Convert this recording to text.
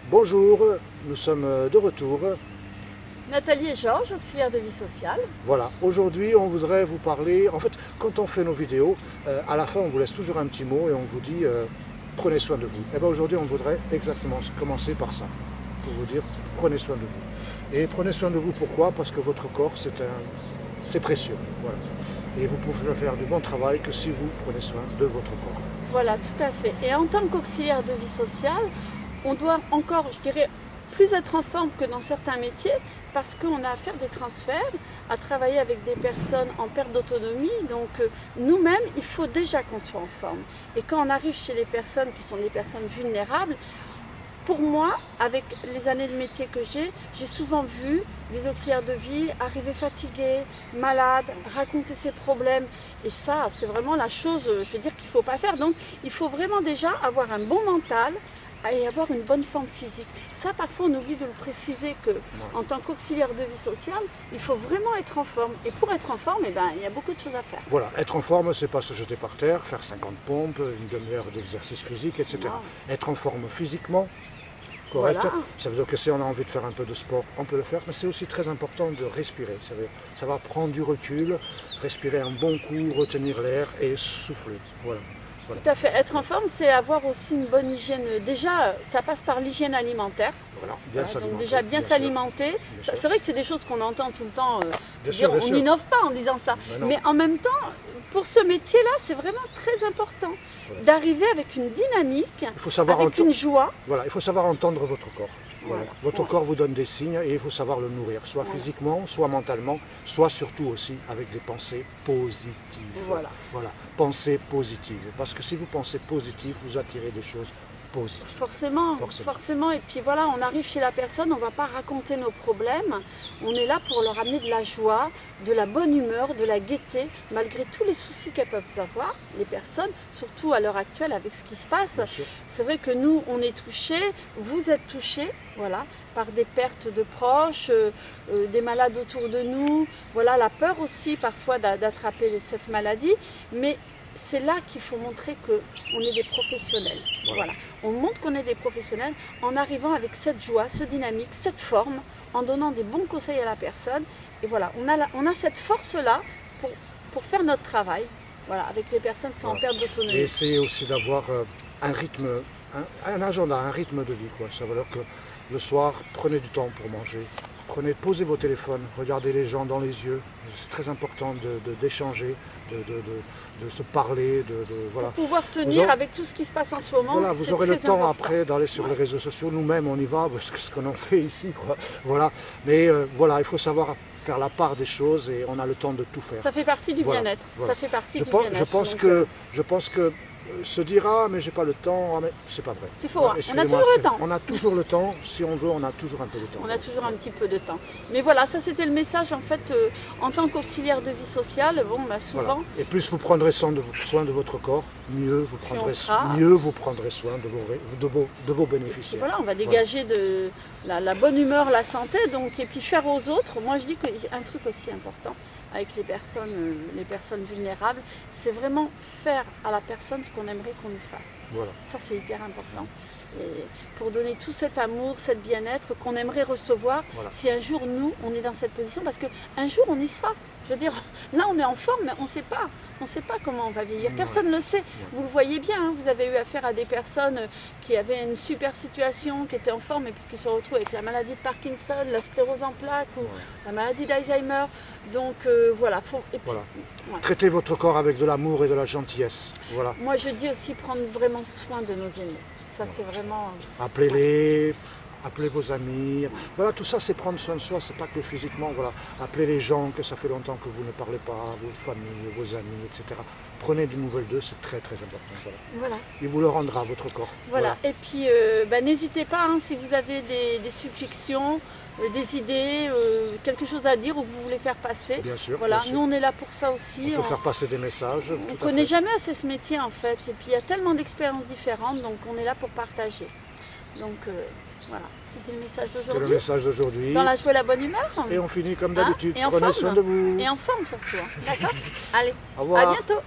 Bonjour, nous sommes de retour. Nathalie et Georges, auxiliaires de vie sociale. Voilà, aujourd'hui on voudrait vous parler, en fait quand on fait nos vidéos, à la fin on vous laisse toujours un petit mot et on vous dit prenez soin de vous. Et bien aujourd'hui on voudrait exactement commencer par ça, pour vous dire prenez soin de vous. Et prenez soin de vous pourquoi? Parce que votre corps c'est précieux. Voilà. Et vous pouvez faire du bon travail que si vous prenez soin de votre corps. Voilà, tout à fait. Et en tant qu'auxiliaire de vie sociale, on doit encore, je dirais, plus être en forme que dans certains métiers parce qu'on a à faire des transferts, à travailler avec des personnes en perte d'autonomie. Donc nous-mêmes, il faut déjà qu'on soit en forme. Et quand on arrive chez les personnes qui sont des personnes vulnérables, pour moi, avec les années de métier que j'ai souvent vu des auxiliaires de vie arriver fatigués, malades, raconter ses problèmes. Et ça, c'est vraiment la chose, je veux dire, qu'il ne faut pas faire. Donc, il faut vraiment déjà avoir un bon mental et avoir une bonne forme physique. Ça, parfois, on oublie de le préciser qu'en tant qu'auxiliaire de vie sociale, il faut vraiment être en forme. Et pour être en forme, eh ben, il y a beaucoup de choses à faire. Voilà, être en forme, c'est pas se jeter par terre, faire 50 pompes, une demi-heure d'exercice physique, etc. Non. Être en forme physiquement, correct. Voilà. Ça veut dire que si on a envie de faire un peu de sport, on peut le faire, mais c'est aussi très important de respirer. Ça va prendre du recul, respirer un bon coup, retenir l'air et souffler. Voilà. Voilà. Tout à fait. Être en forme, c'est avoir aussi une bonne hygiène. Déjà, ça passe par l'hygiène alimentaire. Voilà, donc déjà bien s'alimenter. C'est vrai que c'est des choses qu'on entend tout le temps. On n'innove pas en disant ça. Mais en même temps, pour ce métier-là, c'est vraiment très important d'arriver avec une dynamique, avec une joie. Voilà, il faut savoir entendre votre corps. Voilà. Votre corps vous donne des signes et il faut savoir le nourrir, soit physiquement, soit mentalement, soit surtout aussi avec des pensées positives. Voilà, pensées positives. Parce que si vous pensez positif, vous attirez des choses positives. Forcément. Et puis voilà, on arrive chez la personne, on ne va pas raconter nos problèmes. On est là pour leur amener de la joie, de la bonne humeur, de la gaieté, malgré tous les soucis qu'elles peuvent avoir, les personnes, surtout à l'heure actuelle avec ce qui se passe. C'est vrai que nous, on est touchés, vous êtes touchés, voilà, par des pertes de proches, des malades autour de nous, voilà, la peur aussi parfois d'attraper cette maladie, mais c'est là qu'il faut montrer qu'on est des professionnels. Voilà. On montre qu'on est des professionnels en arrivant avec cette joie, ce dynamique, cette forme, en donnant des bons conseils à la personne. Et voilà, on a cette force-là pour faire notre travail, voilà, avec les personnes qui sont en perte d'autonomie. Et essayer aussi d'avoir un rythme, un agenda, un rythme de vie, quoi. Ça veut dire que le soir, prenez du temps pour manger. Posez vos téléphones, regardez les gens dans les yeux. C'est très important d'échanger, de se parler. Voilà. Pour pouvoir tenir avec tout ce qui se passe en ce moment. Voilà, vous aurez le temps après d'aller sur les réseaux sociaux. Nous-mêmes, on y va, parce que ce qu'on en fait ici. Quoi. Voilà. Mais voilà, il faut savoir faire la part des choses et on a le temps de tout faire. Ça fait partie du bien-être. Ça fait partie du bien-être. Je pense que se dire ah mais j'ai pas le temps, ah, mais c'est pas vrai. C'est faux, on a toujours le temps. On a toujours le temps, si on veut, on a toujours un peu de temps. On a toujours un petit peu de temps. Mais voilà, ça c'était le message en fait en tant qu'auxiliaire de vie sociale, bon bah souvent. Voilà. Et plus vous prendrez soin de votre corps, mieux vous prendrez soin de vos bénéficiaires. Voilà, on va dégager de la bonne humeur, la santé, donc et puis faire aux autres. Moi je dis qu'un truc aussi important avec les personnes vulnérables, c'est vraiment faire à la personne ce qu'on aimerait qu'on nous fasse. Voilà. Ça c'est hyper important. Et pour donner tout cet amour, cet bien-être qu'on aimerait recevoir si un jour nous on est dans cette position, parce qu'un jour on y sera. Je veux dire, là on est en forme, mais on ne sait pas comment on va vieillir. Personne ne le sait. Vous le voyez bien, hein, vous avez eu affaire à des personnes qui avaient une super situation, qui étaient en forme et puis qui se retrouvent avec la maladie de Parkinson, la sclérose en plaques ou la maladie d'Alzheimer. Donc voilà. Traitez votre corps avec de l'amour et de la gentillesse. Voilà. Moi je dis aussi prendre vraiment soin de nos aînés. Ça c'est vraiment... Appelez-les. Appelez vos amis, voilà, tout ça c'est prendre soin de soi, c'est pas que physiquement, voilà. Appelez les gens que ça fait longtemps que vous ne parlez pas, vos familles, vos amis, etc. Prenez des nouvelles d'eux, c'est très très important. Voilà. Il vous le rendra, votre corps. Voilà. Et puis n'hésitez pas, hein, si vous avez des suggestions, des idées, quelque chose à dire ou que vous voulez faire passer. Bien sûr. Voilà, bien sûr. nous on est là pour ça aussi. On peut faire passer des messages. On ne connaît jamais assez ce métier en fait, et puis il y a tellement d'expériences différentes, donc on est là pour partager. Donc voilà, c'était le message d'aujourd'hui. Dans la joie et la bonne humeur. Et on finit comme d'habitude. Prenez soin de vous. Et en forme surtout. D'accord. Allez, au revoir. À bientôt.